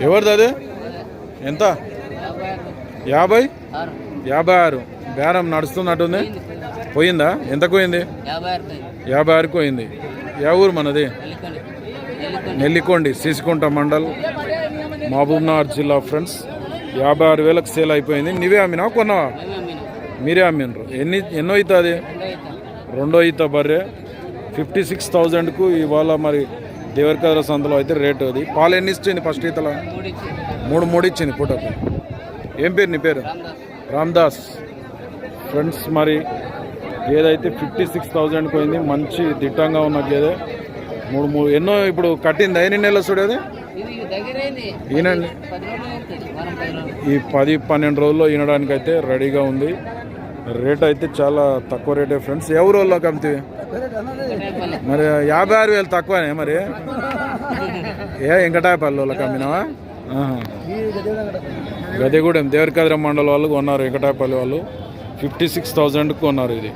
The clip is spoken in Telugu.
ఎవరిది అది? ఎంత? 50? 56. బేరం నడుస్తున్నట్టుంది. పోయిందా? ఎంతకు పోయింది? 56కు పోయింది. ఏ ఊరు మనది? నెల్లికొండి, సిసికుంట మండల్, మహబూబ్నగర్ జిల్లా. ఫ్రెండ్స్ 56,000కు సేల్ అయిపోయింది. నువ్వే అమ్మినావా కొన్నావా? మీరే అమ్మినరు. ఎన్నో అవుతుంది? రెండో ఈత బర్రె 56,000కు ఇవాళ మరి దేవరకద్ర సంతలో అయితే రేటు. అది పాలు ఎన్ని ఇచ్చింది ఫస్ట్ ఈతలో? 3 ఇచ్చింది పూటకు. ఏం పేరు నీ పేరు? రామ్దాస్. ఫ్రెండ్స్ మరి గేదైతే 56,000కు పోయింది. మంచి దిట్టంగా ఉన్న గేదె. 3 ఎన్నో ఇప్పుడు కట్టింది. ఎన్ని నెలలు చూడేది? ఈనండి ఈ 10-12 రోజుల్లో ఈనడానికి అయితే రెడీగా ఉంది. రేట్ అయితే చాలా తక్కువ రేటే ఫ్రెండ్స్. ఎవరు వాళ్ళు కమిటీ మరి 56,000 తక్కువనే మరి. వెంకటాయపల్లి వాళ్ళకి అమ్మినావా? గదిగూడెం దేవరకద్ర మండలం వాళ్ళు కొన్నారు. వెంకటాయపల్లి వాళ్ళు 56,000కు కొన్నారు ఇది.